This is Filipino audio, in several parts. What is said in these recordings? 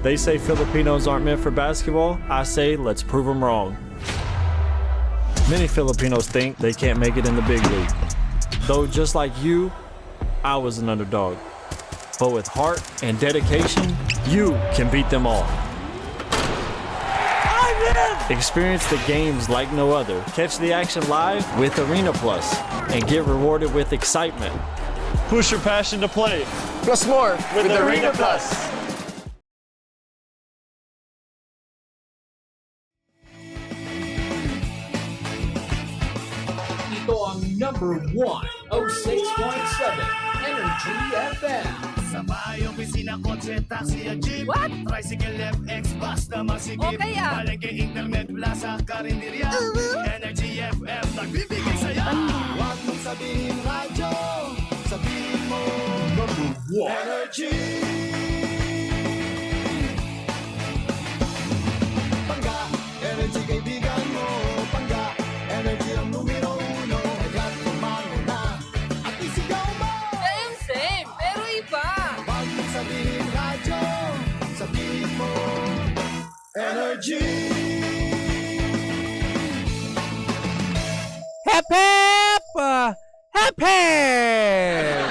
They say Filipinos aren't meant for basketball. I say let's prove them wrong. Many Filipinos think they can't make it in the big league. Though just like you, I was an underdog. But with heart and dedication, you can beat them all. Experience the games like no other. Catch the action live with Arena Plus and get rewarded with excitement. Push your passion to play. Plus more With Arena Plus. Ito ang number 1, 06.7 Energy FM. Sa bahay, opisina, kotse, taxi at jeep. What? Tricycle, FX, basta masigip. Okay, ah. Palengke, internet, plaza, karinderya. Energy FM, nagbibigay saya. Huwag mong sabihin radyo, sabihin mo Number 1. Energy. Pangga, energy kaibigan mo. Pangga, energy ang numero 1. Kaya tumango na at isigaw mo. Same, pero iba. Huwag mong sabihin radyo, sabihin mo Energy. Hep hep! Hep hep!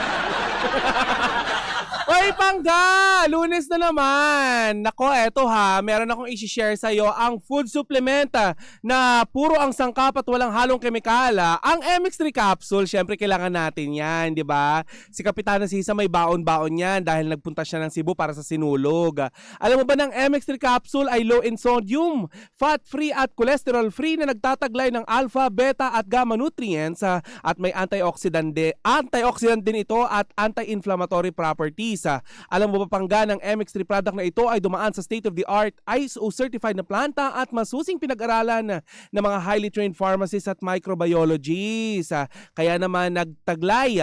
Oy, Pangga! Lunes na naman! Nako, eto ha, meron akong isi-share sa'yo ang food supplement na puro ang sangkap at walang halong kemikal. Ang MX3 capsule, syempre kailangan natin yan, di ba? Si Kapitana Sisa may baon-baon yan dahil nagpunta siya ng Cebu para sa sinulog. Alam mo ba ng MX3 capsule ay low in sodium, fat-free at cholesterol-free na nagtataglay ng alpha, beta at gamma nutrients at may antioxidant din ito at anti-inflammatory properties. Alam mo ba, Pangga, ng MX3 product na ito ay dumaan sa state-of-the-art ISO-certified na planta at masusing pinag-aralan ng mga highly trained pharmacists at microbiologists. Kaya naman nagtaglay,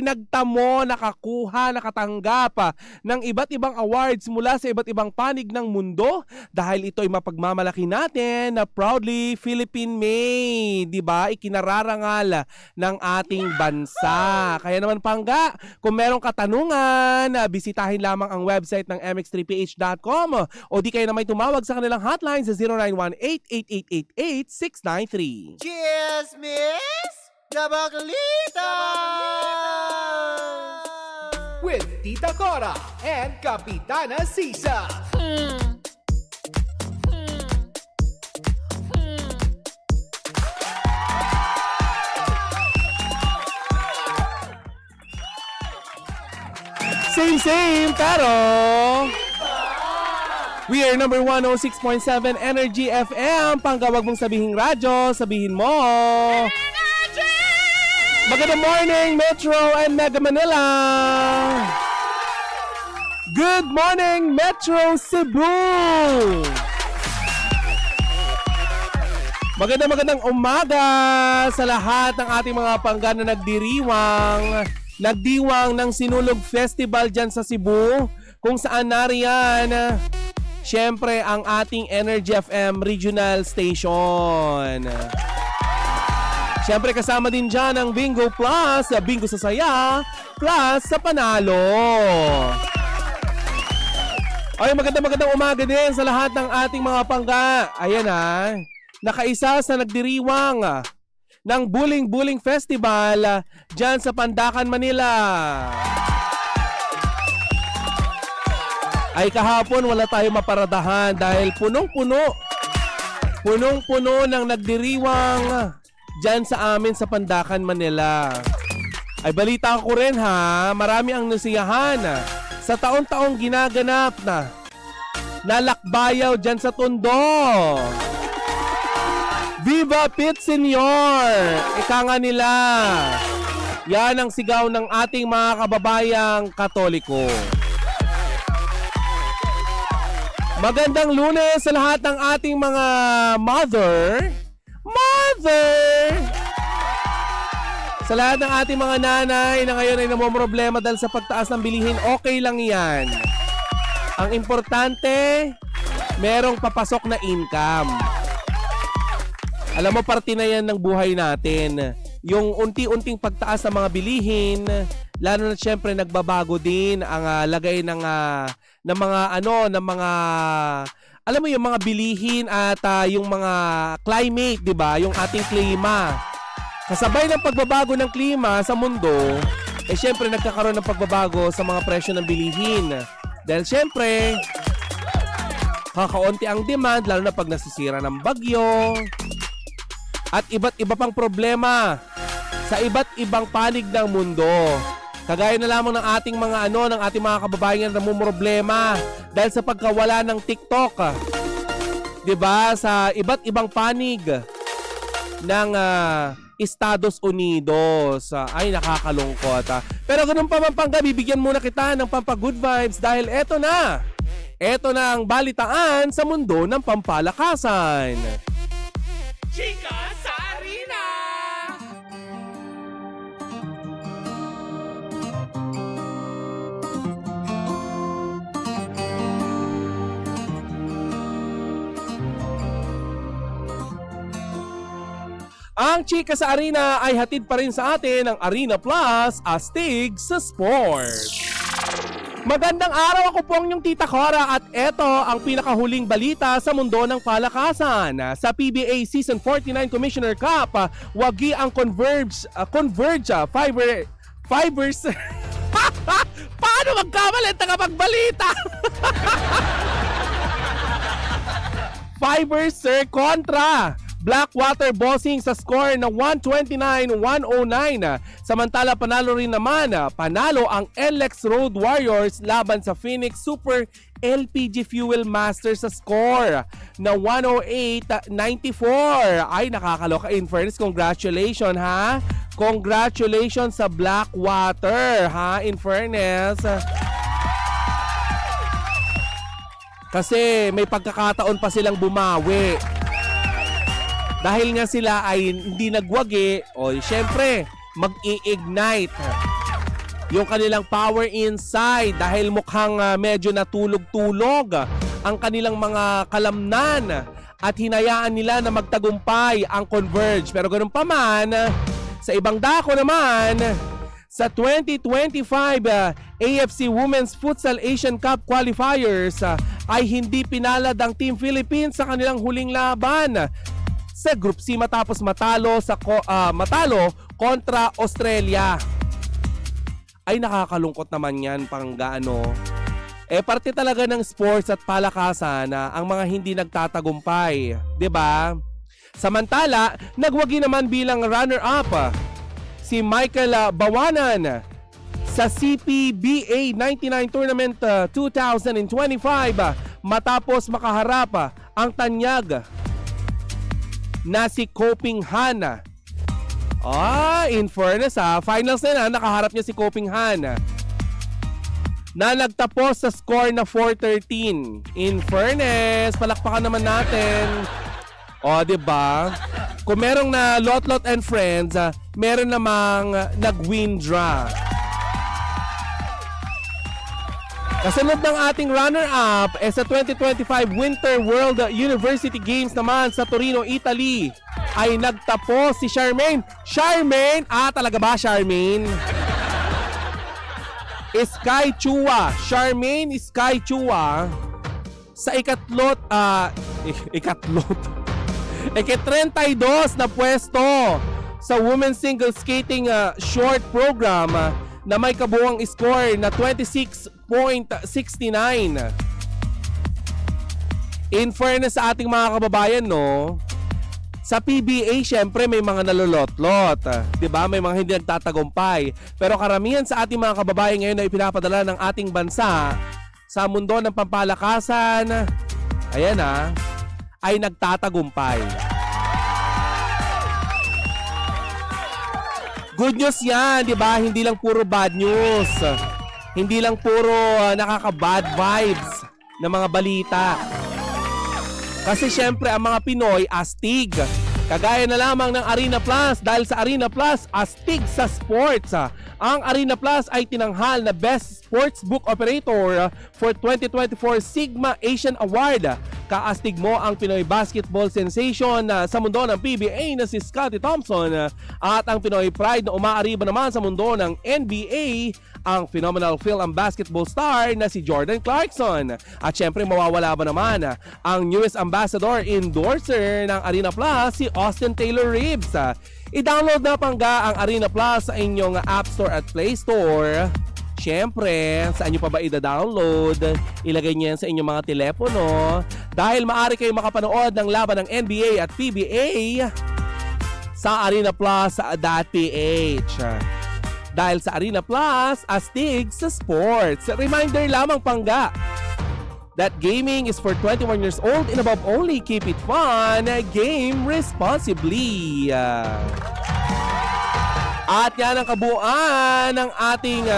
nagtamo, nakakuha, nakatanggap ng iba't ibang awards mula sa iba't ibang panig ng mundo dahil ito ay mapagmamalaki natin na proudly Philippine-made, di ba? Ikinararangal ng ating bansa. Kaya naman, Pangga, kung meron katanungan, bisitahin lamang ang website ng mx3ph.com o di kayo na may tumawag sa kanilang hotline sa 0918-8888-693. Cheers, miss! Gabaglita! With Tita Cora and Kapitana Sisa. Same, pero we are number 106.7 Energy FM. Pangga, wag mong sabihin radyo, sabihin mo Magandang morning, Metro and Mega Manila. Good morning, Metro Cebu. Magandang umaga sa lahat ng ating mga Pangga na nagdiwang ng Sinulog Festival dyan sa Cebu, kung saan nariyan syempre ang ating Energy FM Regional Station. Syempre kasama din dyan ang Bingo Plus, Bingo sa Saya, plus sa Panalo. Ay, magandang umaga din sa lahat ng ating mga Pangga. Ayan nakaisa sa nagdiriwang ng Buling Festival dyan sa Pandacan, Manila. Ay kahapon wala tayo maparadahan dahil punong-puno ng nagdiriwang dyan sa amin sa Pandacan, Manila. Ay balita ko rin marami ang nasiyahan sa taon-taong ginaganap na lakbayaw dyan sa Tondo. Viva Pit Senior! Ika nga nila. Yan ang sigaw ng ating mga kababayang Katoliko. Magandang Lunes sa lahat ng ating mga mother! Sa lahat ng ating mga nanay na ngayon ay namomroblema dahil sa pagtaas ng bilihin, okay lang yan. Ang importante, merong papasok na income. Alam mo, parte na yan ng buhay natin. Yung unti-unting pagtaas ng mga bilihin Lalo na syempre nagbabago din ang lagay ng mga alam mo yung mga bilihin at yung mga climate, 'di ba? Yung ating klima. Kasabay ng pagbabago ng klima sa mundo, syempre nagkakaroon ng pagbabago sa mga presyo ng bilihin. Dahil syempre kakaunti ang demand lalo na pag nasisira ng bagyo at iba't iba pang problema sa iba't ibang panig ng mundo. Kagaya na lamang ng ating mga ng ating mga kababayan na namumroblema dahil sa pagkawala ng TikTok. 'Di ba? Sa iba't ibang panig ng Estados Unidos. Ay, nakakalungkot. Pero ganun pa man pangga, bibigyan muna kita ng pampa-good vibes dahil eto na ang balitaan sa mundo ng pampalakasan. Chika sa Arena! Ang Chika sa Arena ay hatid pa rin sa atin ng Arena Plus, astig sa sports. Magandang araw, ako po ang inyong Tita Cora at eto ang pinakahuling balita sa mundo ng palakasan. Sa PBA Season 49 Commissioner Cup, wagi ang Converge Fibers. Paano magkamalit na kapag balita? Fibers kontra Blackwater Bossing sa score na 129-109. Samantala panalo ang NLEX Road Warriors laban sa Phoenix Super LPG Fuel Master sa score na 108-94. Ay, nakakaloka. In fairness, congratulations ha. Congratulations sa Blackwater ha. In fairness. Kasi may pagkakataon pa silang bumawi. Dahil nga sila ay hindi nagwagi, syempre, mag-i-ignite yung kanilang power inside dahil mukhang medyo natulog-tulog ang kanilang mga kalamnan at hinayaan nila na magtagumpay ang Converge. Pero ganun pa man, sa ibang dako naman, sa 2025 AFC Women's Futsal Asian Cup Qualifiers ay hindi pinalad ang Team Philippines sa kanilang huling laban sa Group C matapos matalo kontra Australia. Ay, nakakalungkot naman yan, panggaano. Parte talaga ng sports at palakasan ang mga hindi nagtatagumpay, 'di ba? Samantala, nagwagi naman bilang runner-up si Michael Bawanan sa CPBA 99 Tournament 2025 matapos makaharap ang tanyag na si Koping Han. In fairness finals na nakaharap niya si Koping Han na nagtapos sa score na 4-13. In fairness, palakpakan naman natin. Diba? Kung merong na Lot and Friends, meron namang nag-win draw. Kasunod ng ating runner-up sa 2025 Winter World University Games naman sa Torino, Italy ay nagtapos si Charmaine. Talaga ba Charmaine? Sky Chua. Charmaine Sky Chua sa ika-32 na pwesto sa Women's Single Skating Short Program na may kabuuang score na 26.69. In fairness sa ating mga kababayan, sa PBA, syempre may mga nalolotlot. 'Di ba? May mga hindi nagtatagumpay. Pero karamihan sa ating mga kababayan ngayon na ipinapadala ng ating bansa sa mundo ng pampalakasan, ay nagtatagumpay. Good news yan, di ba? Hindi lang puro bad news. Hindi lang puro nakaka-bad vibes na mga balita. Kasi syempre ang mga Pinoy astig. Kagaya na lamang ng Arena Plus dahil sa Arena Plus, astig sa sports. Ang Arena Plus ay tinanghal na Best Sportsbook Operator for 2024 Sigma Asian Award kaastig mo ang Pinoy basketball sensation sa mundo ng PBA na si Scottie Thompson at ang Pinoy pride na umaariba naman sa mundo ng NBA, ang phenomenal film and basketball star na si Jordan Clarkson. At syempre mawawala ba naman ang newest ambassador endorser ng Arena Plus, si Austin Taylor Reeves. I-download na Pangga ang Arena Plus sa inyong App Store at Play Store. Siyempre, saan nyo pa ba i-download? Ilagay nyo yan sa inyong mga telepono dahil maaari kayo makapanood ng laban ng NBA at PBA sa arenaplus.ph. Dahil sa Arena Plus, astig sa sports. Reminder lamang Pangga that gaming is for 21 years old and above only. Keep it fun. Game responsibly. At yan ang kabuuan ng ating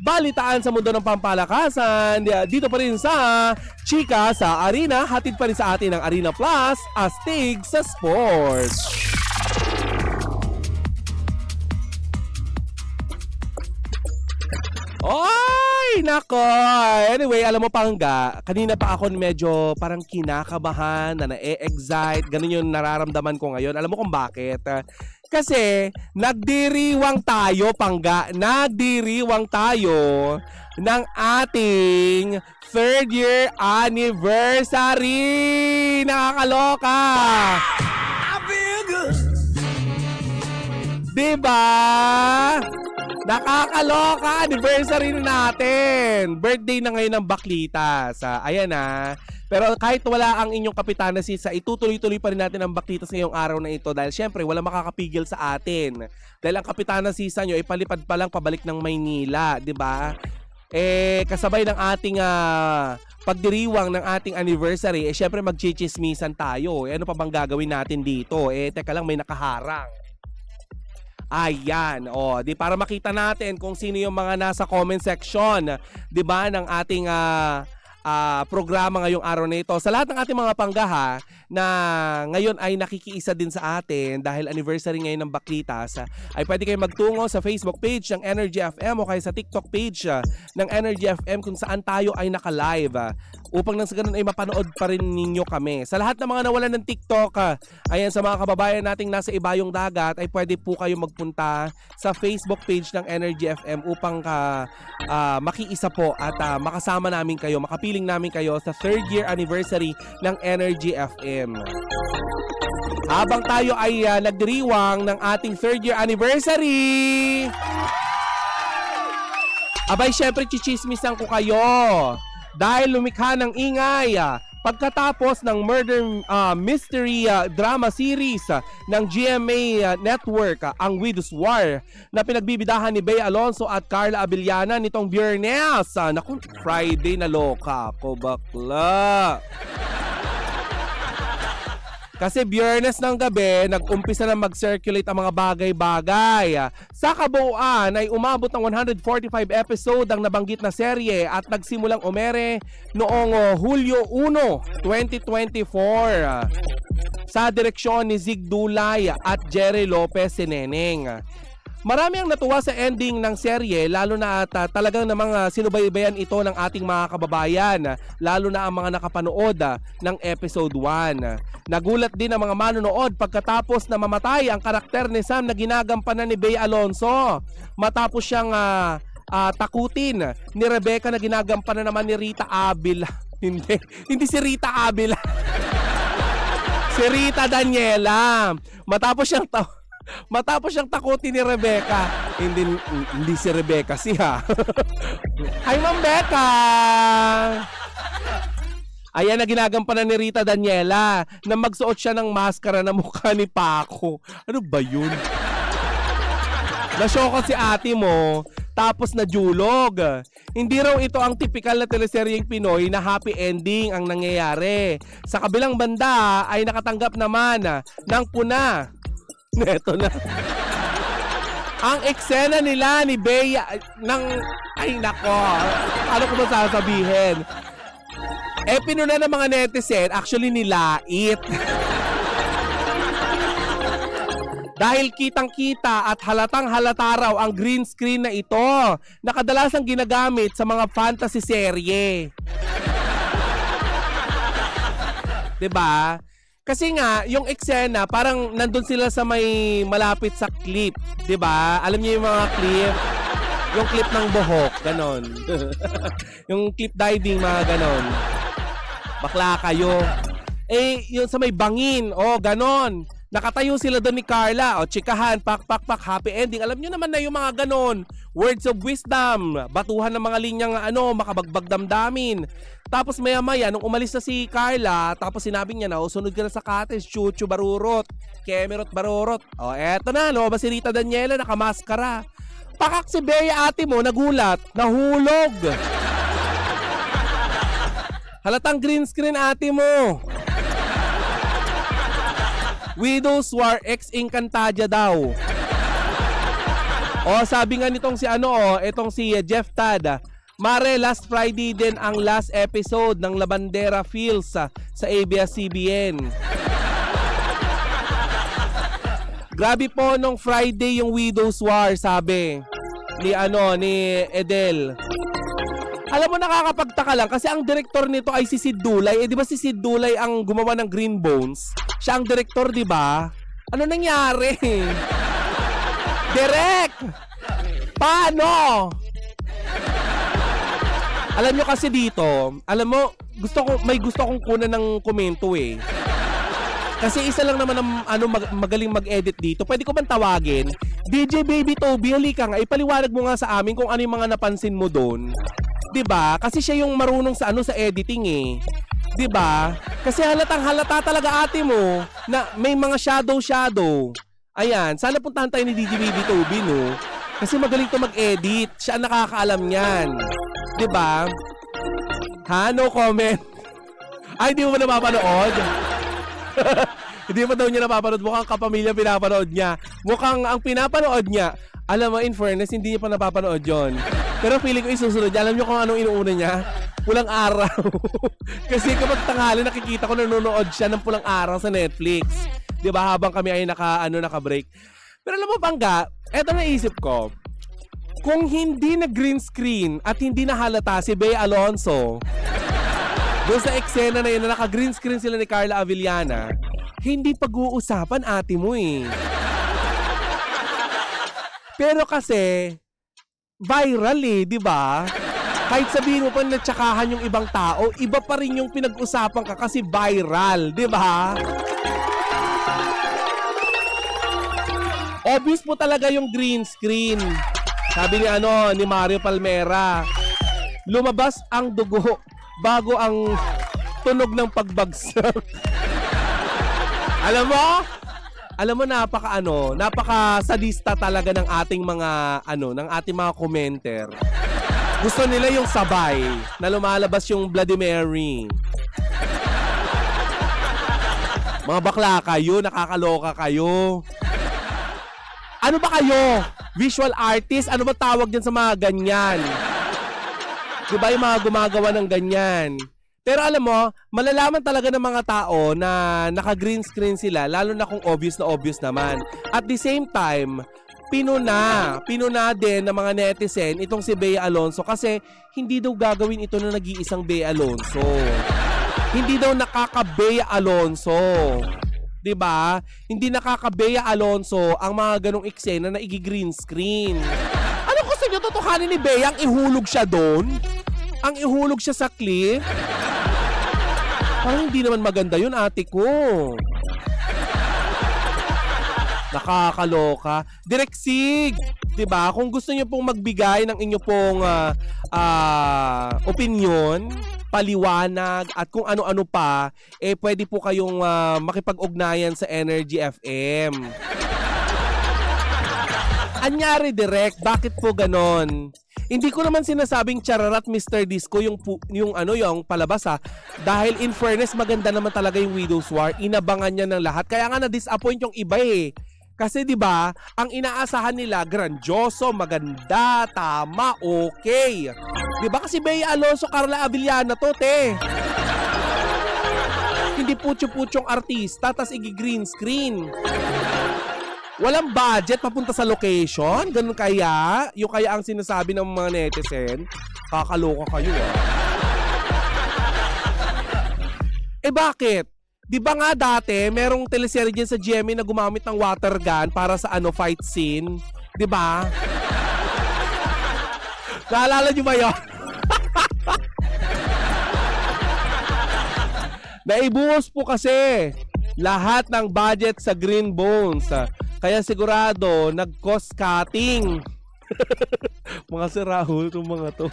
balitaan sa mundo ng pampalakasan. Dito pa rin sa Chika sa Arena. Hatid pa rin sa atin ng Arena Plus, astig sa sports. Oy! Nako! Anyway, alam mo Pangga, kanina pa ako medyo parang kinakabahan, na na-excite. Ganun yung nararamdaman ko ngayon. Alam mo kung bakit? Kasi nagdiriwang tayo, Pangga. Nagdiriwang tayo ng ating 3rd year anniversary. Nakakaloka! I feel good. Diba? Nakakaloka, anniversary na natin. Birthday na ngayon ng Baklitas. Ayan na. Pero kahit wala ang inyong kapitana Sisa, itutuloy-tuloy pa rin natin ang Baklitas ngayong araw na ito dahil syempre wala makakapigil sa atin. Dahil ang kapitana Sisa nyo ay palipad pa lang pabalik ng Maynila, di ba? Kasabay ng ating pagdiriwang ng ating anniversary, syempre magchichismisan tayo. Ano pa bang gagawin natin dito? Teka lang, may nakaharang. Ayan, di para makita natin kung sino yung mga nasa comment section, 'di ba, ng ating programa ngayong araw na ito. Sa lahat ng ating mga panggaha na ngayon ay nakikiisa din sa atin dahil anniversary ngayon ng Baklitas, ay pwede kayo magtungo sa Facebook page ng Energy FM o kaya sa TikTok page ng Energy FM kung saan tayo ay naka-live upang nang sa ganun ay mapanood pa rin ninyo kami. Sa lahat ng mga nawalan ng TikTok, ayan, sa mga kababayan nating nasa ibayong dagat, ay pwede po kayo magpunta sa Facebook page ng Energy FM upang makiisa po at makasama namin kayo, makapiling namin kayo sa 3rd year anniversary ng Energy FM. Habang tayo ay nagdiriwang ng ating 3rd year anniversary, abay syempre chichismisan ko kayo dahil lumikha ng ingay pagkatapos ng murder mystery drama series ng GMA Network, ang Widow's War, na pinagbibidahan ni Bea Alonso at Carla Abellana nitong Biyernes. Naku, Friday na loka ako, bakla. Kasi Biyernes ng gabi, nag-umpisa na mag-circulate ang mga bagay-bagay. Sa kabuuan ay umabot ng 145 episode ang nabanggit na serye at nagsimulang umere noong Hulyo 1, 2024 sa direksyon ni Zig Dulay at Jerry Lopez Sineneng. Marami ang natuwa sa ending ng serye, lalo na at talagang namang sinubaybayan ito ng ating mga kababayan, lalo na ang mga nakapanood ng episode 1. Nagulat din ang mga manonood pagkatapos na mamatay ang karakter ni Sam na ginagampanan ni Bea Alonso, matapos siyang takutin ni Rebecca na ginagampanan naman ni Rita Avila. Hindi si Rita Avila. Si Rita Daniela. Matapos siyang takutin ni Rebecca. Hindi si Rebecca, siya. Hi, Ma'am Becca! Ayan na ginagampanan ni Rita Daniela na magsuot siya ng maskara na mukha ni Paco. Ano ba yun? Nasyokan si ate mo, tapos najulog. Hindi raw ito ang tipikal na teleseryeng Pinoy na happy ending ang nangyayari. Sa kabilang banda ay nakatanggap naman ng puna. Neto na. Ang eksena nila ni Bea ay nako. Ano ko ba sasabihin? Pinuna ng mga netizen, actually nilait. Dahil kitang-kita at halatang-halata raw ang green screen na ito na kadalasang ginagamit sa mga fantasy serye. 'Diba? Kasi nga, yung eksena, parang nandun sila sa may malapit sa cliff. 'Diba? Alam niyo yung mga cliff? Yung cliff ng buhok, ganon. Yung cliff diving, mga ganon. Bakla kayo. Eh, yung sa may bangin, ganon. Nakatayo sila doon ni Carla, chikahan, pak, happy ending. Alam nyo naman na yung mga ganon. Words of wisdom, batuhan ng mga linyang makabagbag damdamin. Tapos maya-maya, nung umalis na si Carla, tapos sinabi niya na, sunod ka na sa cottage, chuchu barurot, kemerot barurot. Eto na, ba si Rita Daniela, nakamaskara. Pakak si Bea ate mo, nagulat, nahulog. Halatang green screen ate mo. Widow's War ex Encantadia daw. Sabi nga nitong itong si Jeff Tad. Mare, last Friday din ang last episode ng Labandera Feels sa ABS-CBN. Grabe po nung Friday yung Widow's War, sabi ni Edel. Alam mo, nakakapagtaka lang kasi ang direktor nito ay si Sid Dulay. Di ba si Sid Dulay ang gumawa ng Green Bones? Siya ang direktor, di ba? Ano nangyari? Direk! Paano? Alam nyo kasi dito, may gusto kong kunan ng komento eh. Kasi isa lang naman ang magaling mag-edit dito. Pwede ko bang tawagin? DJ Baby Toby, halika nga, ipaliwanag mo nga sa amin kung ano yung mga napansin mo doon. 'Di ba? Kasi siya yung marunong sa sa editing eh. 'Di ba? Kasi halatang-halata talaga ate mo na may mga shadow. Ayan, sana puntahan tayo ni DJ Baby Toby, no? Kasi magaling 'to mag-edit. Siya ang nakakaalam niyan. 'Di ba? No comment. Ay, di mo ba napapanood? Hindi mo daw niya napapanood. Mukhang kapamilya pinapanood niya. Mukhang ang pinapanood niya, alam mo, in fairness, hindi niya pa napapanood yon. Pero feeling ko isusunod niya. Alam niyo kung anong inuuna niya? Pulang araw. Kasi kapag tanghali, nakikita ko nanonood siya ng pulang araw sa Netflix. Di ba? Habang kami ay naka-break. Pero alam mo, Pangga, eto naisip ko. Kung hindi na green screen at hindi na halata si Bea Alonso, doon sa eksena na yun na naka-green screen sila ni Carla Avellana, hindi pag-uusapan ate mo eh. Pero kasi, viral eh, di ba? Kahit sabihin mo pa na tsakahan yung ibang tao, iba pa rin yung pinag-usapan ka kasi viral, di ba? Obvious po talaga yung green screen. Sabi ni Mario Palmera, lumabas ang dugo bago ang tunog ng pagbagsak. Alam mo napaka-sadista talaga ng ating mga commenter. Gusto nila yung sabay na lumalabas yung Bloody Mary. Mga bakla kayo, nakakaloka kayo. Ano ba kayo? Visual artist? Ano ba tawag dyan sa mga ganyan? Diba yung mga gumagawa ng ganyan? Pero alam mo, malalaman talaga ng mga tao na naka-green screen sila, lalo na kung obvious naman. At the same time, pinuna din ng mga netizen itong si Bea Alonso kasi hindi daw gagawin ito na nag-iisang Bea Alonso. Hindi daw nakaka-Bea Alonso. 'Di ba? Hindi nakaka-Bea Alonso ang mga ganong eksena na i-green screen. Ano gusto niyo tutuhanin ni Bea ang ihulog siya doon? Ang ihulog siya sa cliff? Parang hindi naman maganda yun, ate ko. Nakakaloka. Direk Sig, 'di ba? Kung gusto niyo pong magbigay ng inyo pong opinion, paliwanag at kung ano-ano pa, pwede po kayong makipag-ugnayan sa Energy FM. Anyari, Direk, bakit po ganon? Hindi ko naman sinasabing chararat Mr. Disco yung palabas dahil in fairness maganda naman talaga yung Widow's War. Inabangan niya ng lahat. Kaya nga na-disappoint yung iba eh. Kasi 'di ba, ang inaasahan nila grandioso, maganda, tama, okay. 'Di ba kasi Bea Alonso, Carla Avellana to, te. Hindi putyo-putyong artista tas igi-green screen. Walang budget papunta sa location? Ganun kaya? Yung kaya ang sinasabi ng mga netizen? Kakaloka kayo ah. Bakit? Di ba nga dati, merong teleserye dyan sa GMA na gumamit ng water gun para sa fight scene? Di ba? Naalala nyo ba yun? Naibuhos po kasi lahat ng budget sa Green Bones. Kaya sigurado, nag-cost cutting. Mga sirahol itong mga to.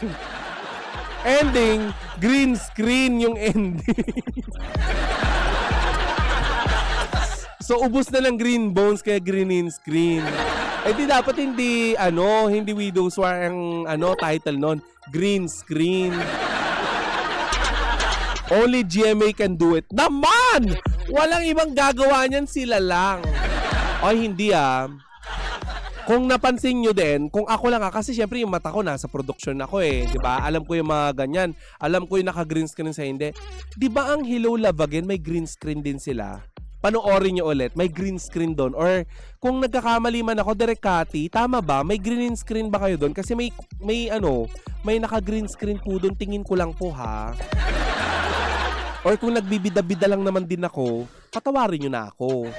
Ending, green screen yung ending. So, ubos na ng Green Bones kaya green screen. Eh di dapat hindi Widow's War ang title nun. Green screen. Only GMA can do it. Naman! Walang ibang gagawa niyan, sila lang. Ay, hindi Kung napansin nyo din, kung ako lang kasi syempre yung mata ko nasa production ako diba? Alam ko yung mga ganyan. Alam ko yung naka-green screen sa hindi. Diba ang Hello Love Again, may green screen din sila? Panoorin nyo ulit, may green screen doon. Or kung nagkakamali man ako, Direk Cathy, tama ba? May green screen ba kayo doon? Kasi may naka-green screen po doon. Tingin ko lang po ha. Or kung nagbibida-bida lang naman din ako, patawarin nyo na ako.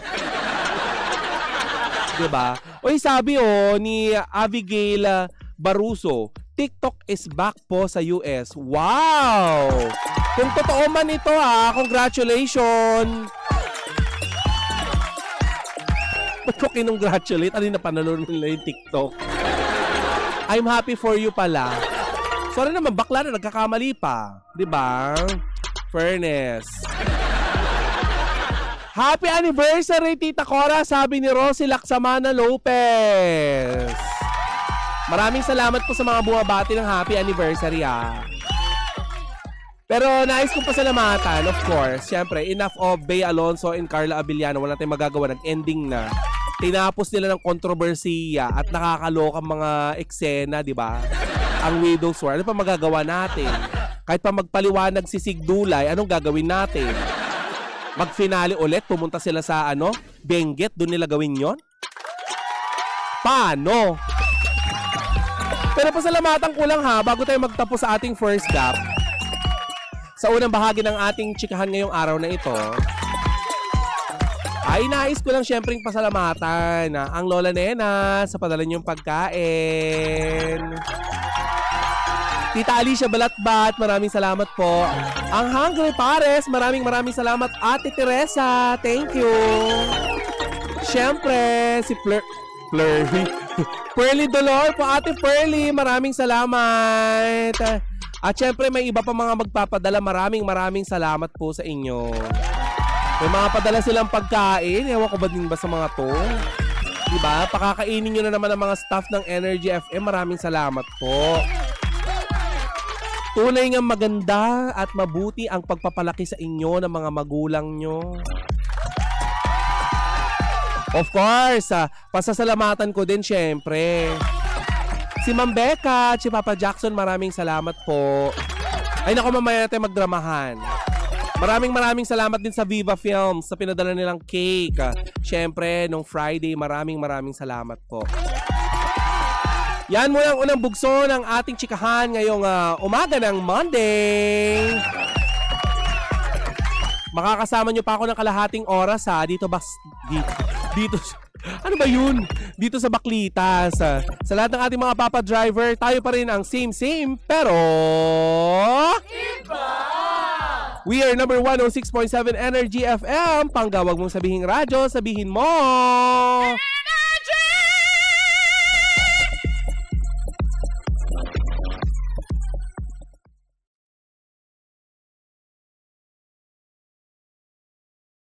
Diba? Oy, sabi ni Abigail Baruso, TikTok is back po sa US. Wow! Kung totoo man ito congratulations! Ba't ko kinongratulate? Ano yung napanood nila yung TikTok? I'm happy for you pala. Sorry naman, bakla na nagkakamali pa. Diba? Fairness. Happy anniversary, Tita Cora, sabi ni Rosie Laksamana Lopez. Maraming salamat po sa mga bumabati ng happy anniversary Pero nais kong pasalamatan, of course, syempre, enough of Bea Alonso and Carla Abellano. Wala tayong magagawa, nag-ending na. Tinapos nila ng kontrobersiya at nakakalokang mga eksena, di ba? Ang Widow's War. Ano pa magagawa natin? Kahit pa magpaliwanag si Sigdulay, anong gagawin natin? Mag-finale ulit, pumunta sila sa Benguet, doon nila gawin yon? Paano? Pero pasalamatan ko lang bago tayo magtapos sa ating first gap. Sa unang bahagi ng ating chikahan ngayong araw na ito, ay nais ko lang syempre pasalamatan ang Lola Nena sa padala niyong pagkain. Tita Alicia Balatbat, maraming salamat po. Ang Hungry Pares, maraming salamat. Ate Teresa, thank you. Siyempre, si Pearly Dolor po, Ate Pearly, maraming salamat. At siyempre, may iba pa mga magpapadala. Maraming salamat po sa inyo. May mga padala silang pagkain. Ewan ko ba din ba sa mga to? Diba? Pakakainin nyo na naman ang mga staff ng Energy FM. Maraming salamat po. Tunay nga maganda at mabuti ang pagpapalaki sa inyo ng mga magulang nyo. Of course, pasasalamatan ko din syempre. Si Ma'am Becca at si Papa Jackson, maraming salamat po. Ay naku, mamaya natin magdramahan. Maraming salamat din sa Viva Films sa pinadala nilang cake. Syempre, nung Friday, maraming salamat po. Yan muna ang unang bugso ng ating chikahan ngayong umaga ng Monday. Makakasama nyo pa ako ng kalahating oras dito ano ba yun? Dito sa Baklitas. Sa lahat ng ating mga Papa Driver, tayo pa rin ang same pero Iba! We are number 106.7 Energy FM. Panggawag mong sabihing radyo, sabihin mo